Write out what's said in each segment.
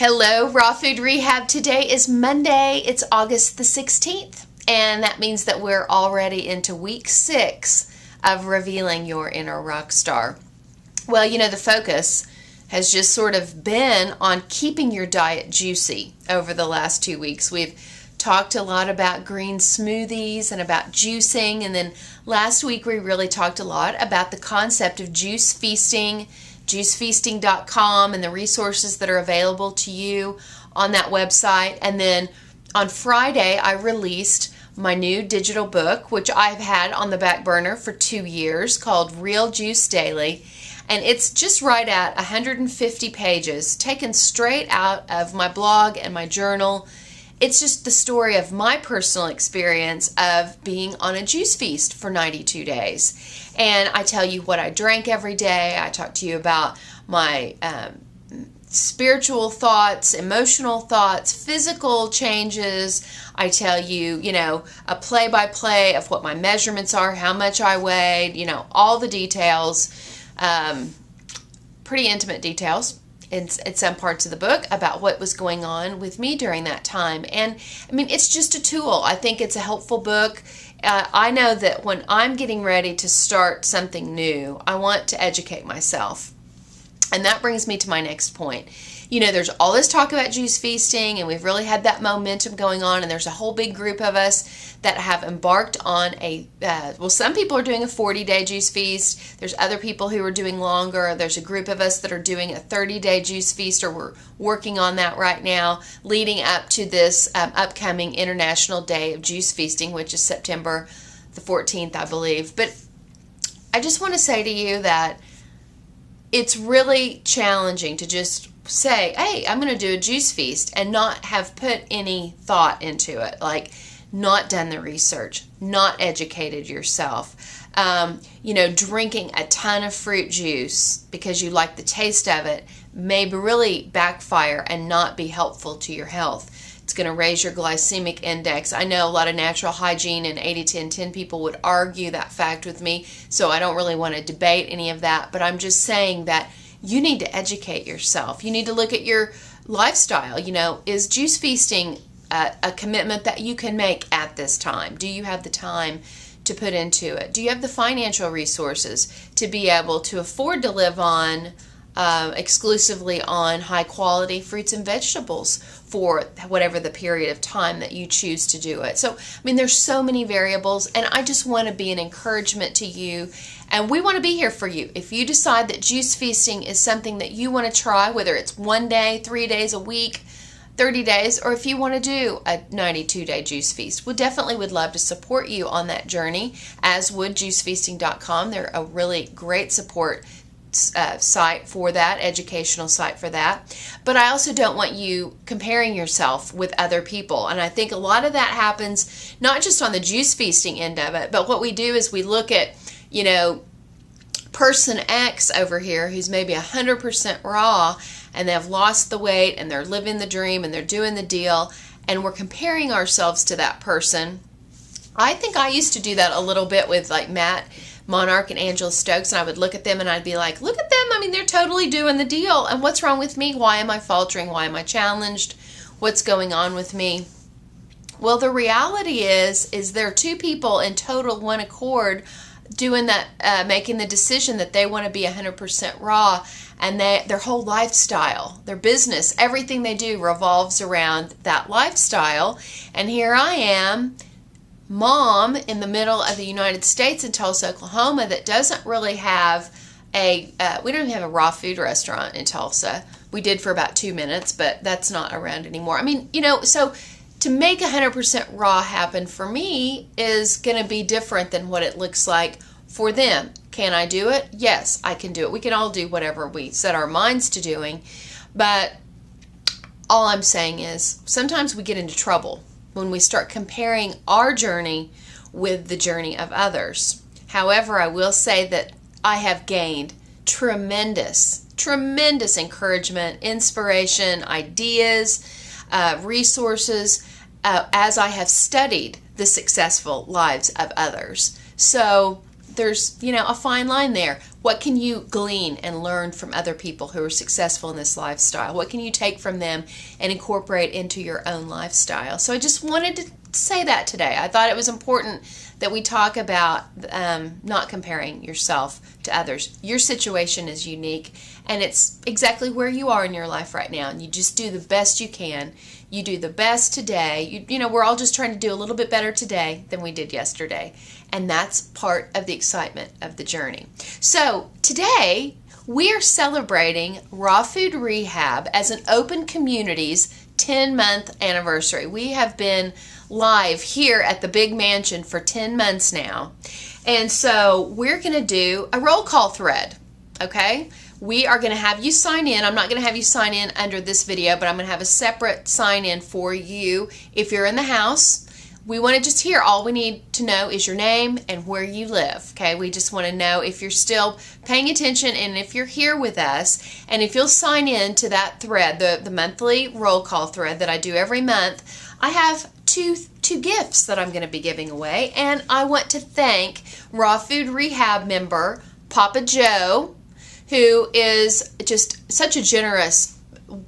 Hello, Raw Food Rehab. Today is Monday. It's August the 16th, and that means that we're already into week 6 of revealing your inner rock star. Well, you know, the focus has just sort of been on keeping your diet juicy over the last 2 weeks. We've talked a lot about green smoothies and about juicing, and then last week we really talked a lot about the concept of juice feasting, juicefeasting.com, and the resources that are available to you on that website. And then on Friday, I released my new digital book, which I've had on the back burner for 2 years, called Real Juice Daily. And it's just right at 150 pages, taken straight out of my blog and my journal. It's just the story of my personal experience of being on a juice feast for 92 days. And I tell you what I drank every day. I talk to you about my spiritual thoughts, emotional thoughts, physical changes. I tell you, a play-by-play of what my measurements are, how much I weighed, all the details, pretty intimate details in some parts of the book about what was going on with me during that time. And I mean, it's just a tool. I think it's a helpful book. I know that when I'm getting ready to start something new, I want to educate myself. And that brings me to my next point. There's all this talk about juice feasting, and we've really had that momentum going on, and there's a whole big group of us that have embarked on some people are doing a 40-day juice feast. There's other people who are doing longer. There's a group of us that are doing a 30-day juice feast, or we're working on that right now, leading up to this upcoming International Day of Juice Feasting, which is September the 14th, I believe. But I just want to say to you that it's really challenging to just say, hey, I'm going to do a juice feast and not have put any thought into it, like not done the research, not educated yourself, drinking a ton of fruit juice because you like the taste of it may really backfire and not be helpful to your health. It's going to raise your glycemic index. I know a lot of natural hygiene and 80-10-10 people would argue that fact with me, so I don't really want to debate any of that, but I'm just saying that you need to educate yourself. You need to look at your lifestyle. Is juice feasting a commitment that you can make at this time? Do you have the time to put into it? Do you have the financial resources to be able to afford to live on exclusively on high quality fruits and vegetables for whatever the period of time that you choose to do it? So, there's so many variables, and I just want to be an encouragement to you, and we want to be here for you. If you decide that juice feasting is something that you want to try, whether it's 1 day, 3 days a week, 30 days, or if you want to do a 92-day juice feast, we definitely would love to support you on that journey, as would juicefeasting.com. They're a really great support site for that, educational site for that. But I also don't want you comparing yourself with other people, and I think a lot of that happens not just on the juice feasting end of it, but what we do is we look at person X over here who's maybe 100% raw, and they've lost the weight, and they're living the dream, and they're doing the deal, and we're comparing ourselves to that person. I think I used to do that a little bit with like Matt Monarch and Angela Stokes, and I would look at them and I'd be like, look at them, they're totally doing the deal, and what's wrong with me? Why am I faltering? Why am I challenged? What's going on with me? Well, the reality is there are two people in total one accord doing that, making the decision that they want to be 100% raw, and their whole lifestyle, their business, everything they do revolves around that lifestyle. And here I am, mom in the middle of the United States in Tulsa, Oklahoma, that doesn't really have we don't even have a raw food restaurant in Tulsa. We did for about 2 minutes, but that's not around anymore. So to make 100% raw happen for me is going to be different than what it looks like for them. Can I do it? Yes, I can do it. We can all do whatever we set our minds to doing, but all I'm saying is sometimes we get into trouble when we start comparing our journey with the journey of others. However, I will say that I have gained tremendous encouragement, inspiration, ideas, resources as I have studied the successful lives of others. So there's, a fine line there. What can you glean and learn from other people who are successful in this lifestyle? What can you take from them and incorporate into your own lifestyle? So I just wanted to say that today. I thought it was important that we talk about not comparing yourself to others. Your situation is unique, and it's exactly where you are in your life right now, and you just do the best you can. You do the best today. We're all just trying to do a little bit better today than we did yesterday, and that's part of the excitement of the journey. So today we are celebrating Raw Food Rehab as an open community's 10-month anniversary. We have been live here at the big mansion for 10 months now. And so we're going to do a roll call thread, okay? We are going to have you sign in. I'm not going to have you sign in under this video, but I'm going to have a separate sign in for you if you're in the house. We want to just hear, all we need to know is your name and where you live, okay? We just want to know if you're still paying attention and if you're here with us. And if you'll sign in to that thread, the monthly roll call thread that I do every month, I have two gifts that I'm going to be giving away. And I want to thank Raw Food Rehab member Papa Joe, who is just such a generous,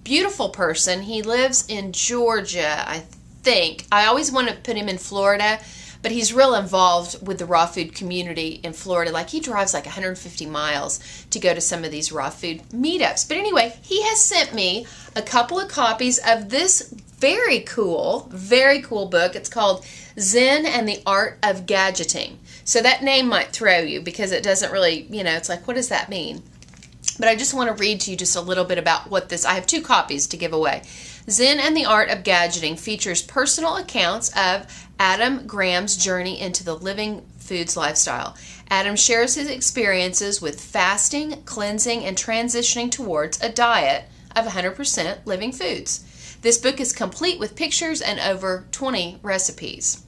beautiful person. He lives in Georgia, I think. I always want to put him in Florida, but he's real involved with the raw food community in Florida. Like, he drives like 150 miles to go to some of these raw food meetups. But anyway, he has sent me a couple of copies of this very cool book. It's called Zen and the Art of Gadgeting. So that name might throw you because it doesn't really, it's like, what does that mean? But I just want to read to you just a little bit about what this, I have 2 copies to give away. Zen and the Art of Gadgeting features personal accounts of Adam Graham's journey into the living foods lifestyle. Adam shares his experiences with fasting, cleansing, and transitioning towards a diet of 100% living foods. This book is complete with pictures and over 20 recipes.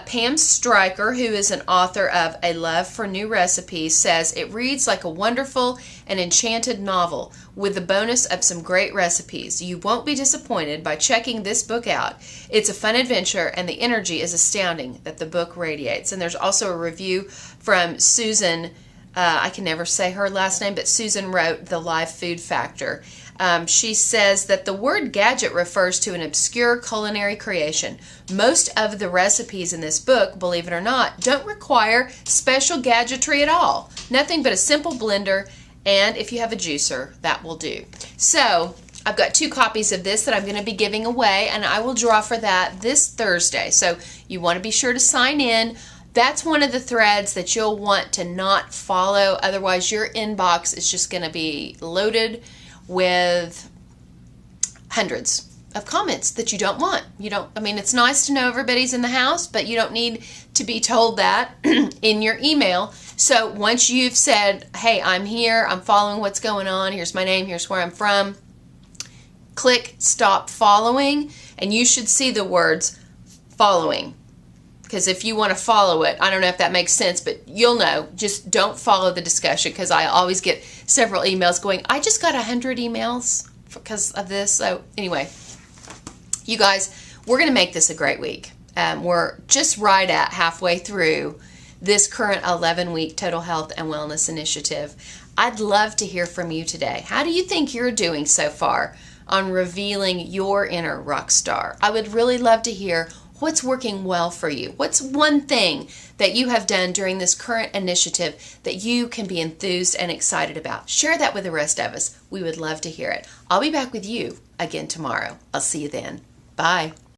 Pam Stryker, who is an author of A Love for New Recipes, says it reads like a wonderful and enchanted novel with the bonus of some great recipes. You won't be disappointed by checking this book out. It's a fun adventure, and the energy is astounding that the book radiates. And there's also a review from Susan. I can never say her last name, but Susan wrote The Live Food Factor. She says that the word gadget refers to an obscure culinary creation. Most of the recipes in this book, believe it or not, don't require special gadgetry at all. Nothing but a simple blender, and if you have a juicer, that will do. So I've got 2 copies of this that I'm going to be giving away, and I will draw for that this Thursday. So you want to be sure to sign in. That's one of the threads that you'll want to not follow. Otherwise, your inbox is just going to be loaded with hundreds of comments that you don't want. It's nice to know everybody's in the house, but you don't need to be told that in your email. So once you've said, hey, I'm here, I'm following what's going on, here's my name, here's where I'm from, click stop following, and you should see the words following. Because if you want to follow it, I don't know if that makes sense, but you'll know. Just don't follow the discussion, because I always get several emails going, I just got 100 emails because of this. So anyway, you guys, we're going to make this a great week. We're just right at halfway through this current 11-week Total Health and Wellness Initiative. I'd love to hear from you today. How do you think you're doing so far on revealing your inner rock star? I would really love to hear what's working well for you. What's one thing that you have done during this current initiative that you can be enthused and excited about? Share that with the rest of us. We would love to hear it. I'll be back with you again tomorrow. I'll see you then. Bye.